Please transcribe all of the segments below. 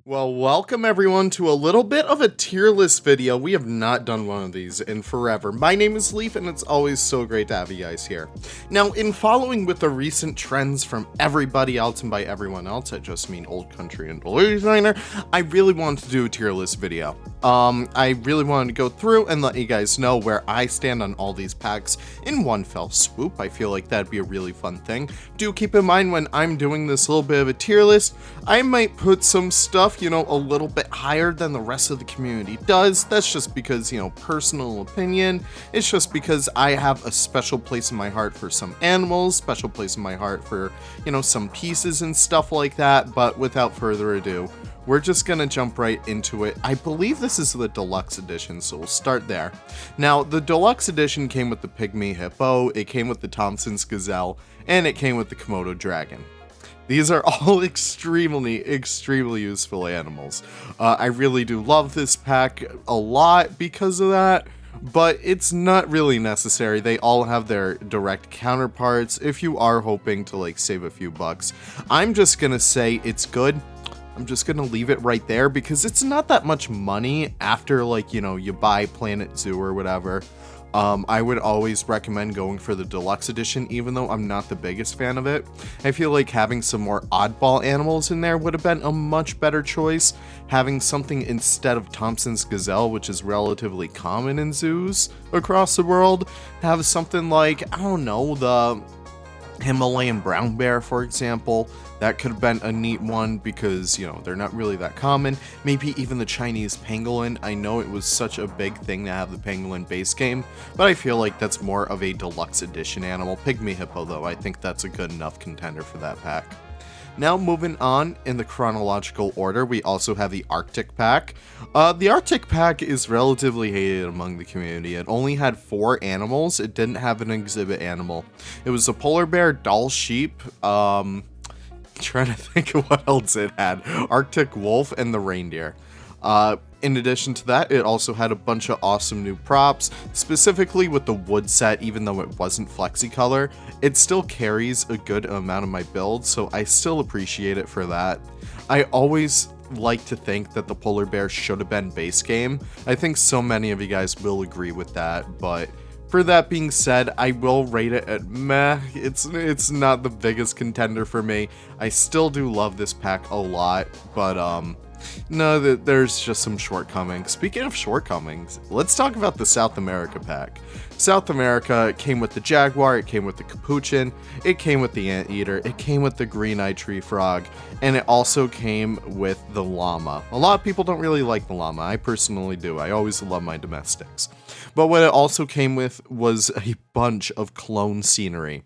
Well, welcome everyone to a little bit of a tier list video. We have not done one of these in forever. My name is Leaf and it's always so great to have you guys here. Now, in following with the recent trends from everybody else, and by everyone else, I just mean Old Country and Blue Designer, I really wanted to do a tier list video. I really wanted to go through and let you guys know where I stand on all these packs in one fell swoop. I feel like that'd be a really fun thing. Do keep in mind when I'm doing this little bit of a tier list, I might put some stuff, a little bit higher than the rest of the community does. That's just because, personal opinion. It's just because I have a special place in my heart for some animals, special place in my heart for, some pieces and stuff like that. But without further ado, we're just gonna jump right into it. I believe this is the Deluxe Edition, so we'll start there. Now, the Deluxe Edition came with the Pygmy Hippo, it came with the Thompson's Gazelle, and it came with the Komodo Dragon. These are all extremely useful animals. I really do love this pack a lot because of that, but it's not really necessary. They all have their direct counterparts if you are hoping to save a few bucks. I'm just gonna say it's good. I'm just gonna leave it right there because it's not that much money after you buy Planet Zoo or whatever. I would always recommend going for the Deluxe Edition, even though I'm not the biggest fan of it. I feel like having some more oddball animals in there would have been a much better choice. Having something instead of Thompson's Gazelle, which is relatively common in zoos across the world, have something like, I don't know, the Himalayan brown bear, for example. That could have been a neat one because, they're not really that common. Maybe even the Chinese pangolin. I know it was such a big thing to have the pangolin base game, but I feel like that's more of a Deluxe Edition animal. Pygmy Hippo, though, I think that's a good enough contender for that pack. Now, moving on in the chronological order, we also have the Arctic Pack. The Arctic Pack is relatively hated among the community. It only had 4 animals. It didn't have an exhibit animal. It was a polar bear, doll sheep, trying to think of what else it had. Arctic wolf and the reindeer. In addition to that, it also had a bunch of awesome new props, specifically with the wood set. Even though it wasn't flexi color, it still carries a good amount of my build, so I still appreciate it for that. I always like to think that the polar bear should have been base game. I think so many of you guys will agree with that, but for that being said, I will rate it at meh. It's not the biggest contender for me. I still do love this pack a lot, but no, there's just some shortcomings. Speaking of shortcomings, let's talk about the South America pack. South America came with the jaguar, it came with the capuchin, it came with the anteater, it came with the green-eyed tree frog, and it also came with the llama. A lot of people don't really like the llama. I personally do. I always love my domestics. But what it also came with was a bunch of clone scenery.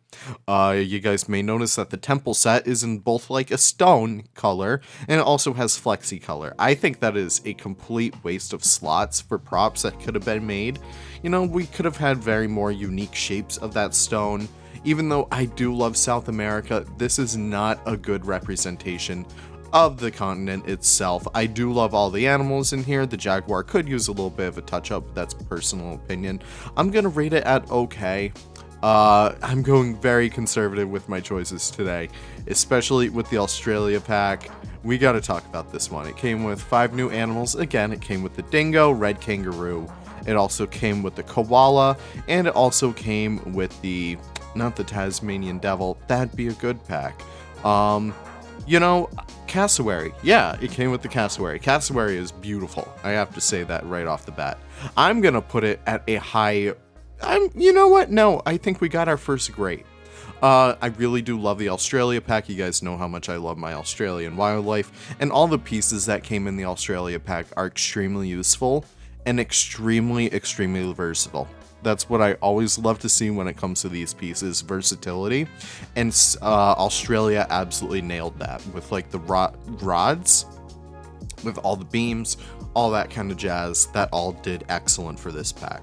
You guys may notice that the temple set is in both a stone color and it also has flexi color. I think that is a complete waste of slots for props that could have been made. We could have had very more unique shapes of that stone. Even though I do love South America, this is not a good representation of the continent itself. I do love all the animals in here. The jaguar could use a little bit of a touch-up, but that's personal opinion. I'm gonna rate it at okay. I'm going very conservative with my choices today, especially with the Australia pack. We gotta talk about this one. It came with 5 new animals. Again, it came with the dingo, red kangaroo. It also came with the koala, and it also came with the, not the Tasmanian devil. That'd be a good pack. Cassowary. Yeah, it came with the cassowary. Cassowary is beautiful. I have to say that right off the bat. I'm gonna put it at a high. You know what? No, I think we got our first grade. I really do love the Australia pack. You guys know how much I love my Australian wildlife, and all the pieces that came in the Australia pack are extremely useful and extremely versatile. That's what I always love to see when it comes to these pieces, versatility. And Australia absolutely nailed that with the rods, with all the beams, all that kind of jazz. That all did excellent for this pack.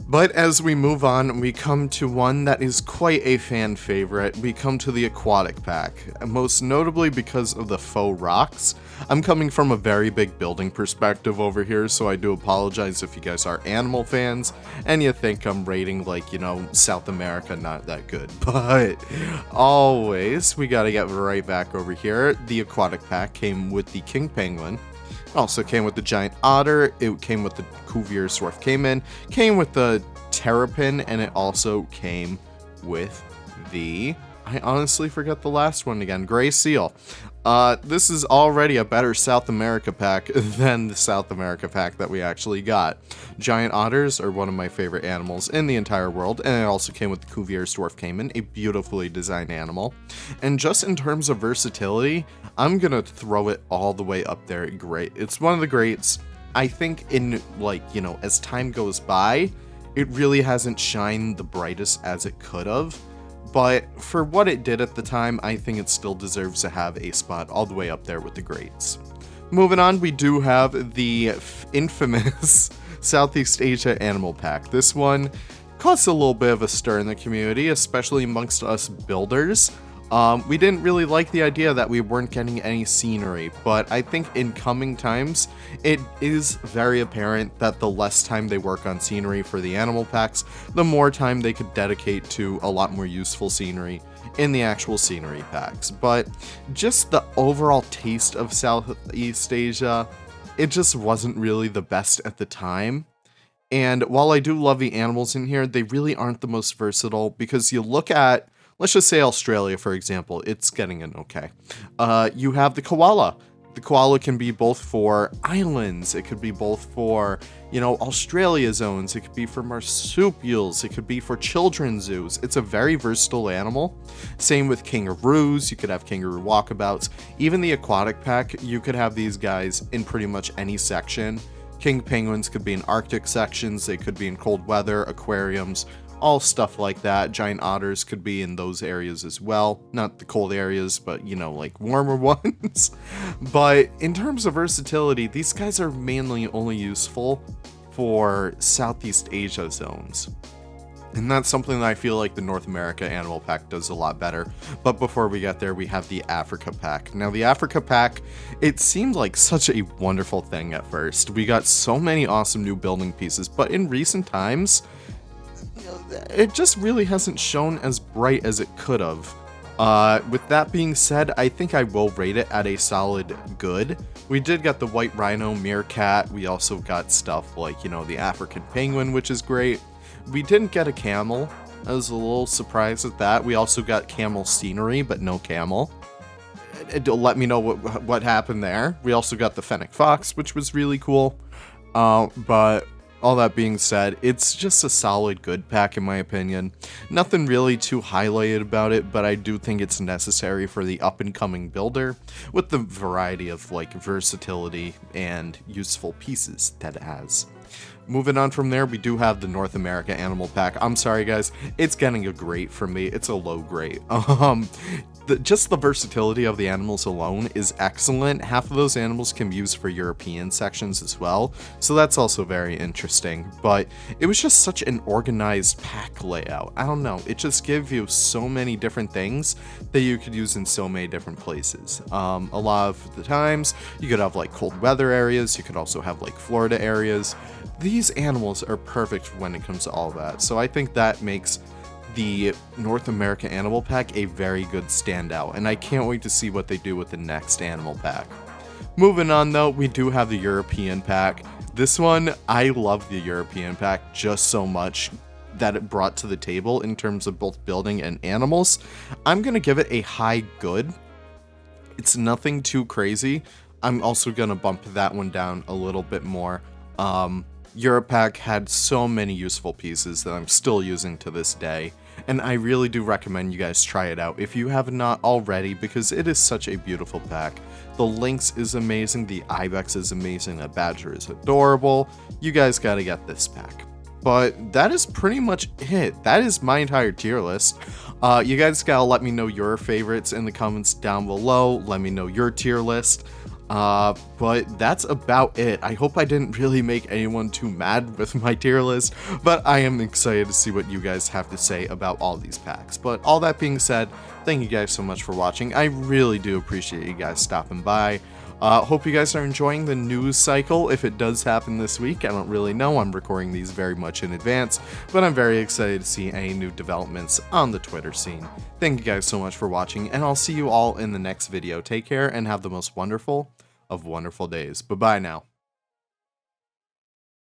But as we move on, we come to one that is quite a fan favorite. We come to the Aquatic Pack, most notably because of the faux rocks. I'm coming from a very big building perspective over here, so I do apologize if you guys are animal fans and you think I'm rating, like, you know, South America not that good. But always, we gotta get right back over here. The Aquatic Pack came with the king penguin. Also came with the giant otter, it came with the Cuvier Swarf came with the terrapin, and it also came with the, I honestly forget the last one again, gray seal. This is already a better South America pack than the South America pack that we actually got. Giant otters are one of my favorite animals in the entire world, and it also came with the Cuvier Dwarf Cayman, a beautifully designed animal. And just in terms of versatility, I'm gonna throw it all the way up there at great. It's one of the greats. I think in, like, you know, as time goes by, it really hasn't shined the brightest as it could have. But for what it did at the time, I think it still deserves to have a spot all the way up there with the greats. Moving on, we do have the infamous Southeast Asia Animal Pack. This one caused a little bit of a stir in the community, especially amongst us builders. We didn't really like the idea that we weren't getting any scenery, but I think in coming times, it is very apparent that the less time they work on scenery for the animal packs, the more time they could dedicate to a lot more useful scenery in the actual scenery packs. But just the overall taste of Southeast Asia, it just wasn't really the best at the time. And while I do love the animals in here, they really aren't the most versatile, because you look at, let's just say Australia, for example, it's getting an okay. You have the koala. The koala can be both for islands, it could be both for, you know, Australia zones, it could be for marsupials, it could be for children's zoos. It's a very versatile animal. Same with kangaroos, you could have kangaroo walkabouts. Even the Aquatic Pack, you could have these guys in pretty much any section. King penguins could be in Arctic sections, they could be in cold weather, aquariums, all stuff like that. Giant otters could be in those areas as well. Not the cold areas, but, you know, like warmer ones. But in terms of versatility, these guys are mainly only useful for Southeast Asia zones. And that's something that I feel like the North America Animal Pack does a lot better. But before we get there, we have the Africa Pack. Now, the Africa Pack, it seemed like such a wonderful thing at first. We got so many awesome new building pieces, but in recent times, it just really hasn't shown as bright as it could have. With that being said, I think I will rate it at a solid good. We did get the white rhino meerkat. We also got stuff like, you know, the African penguin, which is great. We didn't get a camel. I was a little surprised at that. We also got camel scenery, but no camel. Let me know what happened there. We also got the fennec fox, which was really cool. But all that being said, it's just a solid good pack in my opinion. Nothing really too highlighted about it, but I do think it's necessary for the up-and-coming builder with the variety of, like, versatility and useful pieces that it has. Moving on from there, we do have the North America Animal Pack. I'm sorry guys, it's getting a great from me. It's a low grade. Just the versatility of the animals alone is excellent. Half of those animals can be used for European sections as well, so that's also very interesting. But it was just such an organized pack layout. I don't know, it just gives you so many different things that you could use in so many different places. A lot of the times, you could have like cold weather areas, you could also have like Florida areas. These animals are perfect when it comes to all that, so I think that makes the North America Animal Pack a very good standout, and I can't wait to see what they do with the next Animal Pack. Moving on though, we do have the European Pack. This one, I love the European Pack just so much that it brought to the table in terms of both building and animals. I'm gonna give it a high good. It's nothing too crazy. I'm also gonna bump that one down a little bit more. Europack had so many useful pieces that I'm still using to this day, and I really do recommend you guys try it out if you have not already, because it is such a beautiful pack. The lynx is amazing, the ibex is amazing, the badger is adorable. You guys gotta get this pack. But that is pretty much it. That is my entire tier list. You guys gotta let me know your favorites in the comments down below. Let me know your tier list. But that's about it. I hope I didn't really make anyone too mad with my tier list, but I am excited to see what you guys have to say about all these packs. But all that being said, thank you guys so much for watching. I really do appreciate you guys stopping by. Hope you guys are enjoying the news cycle if it does happen this week. I don't really know. I'm recording these very much in advance, but I'm very excited to see any new developments on the Twitter scene. Thank you guys so much for watching, and I'll see you all in the next video. Take care and have the most wonderful of wonderful days. Bye-bye now.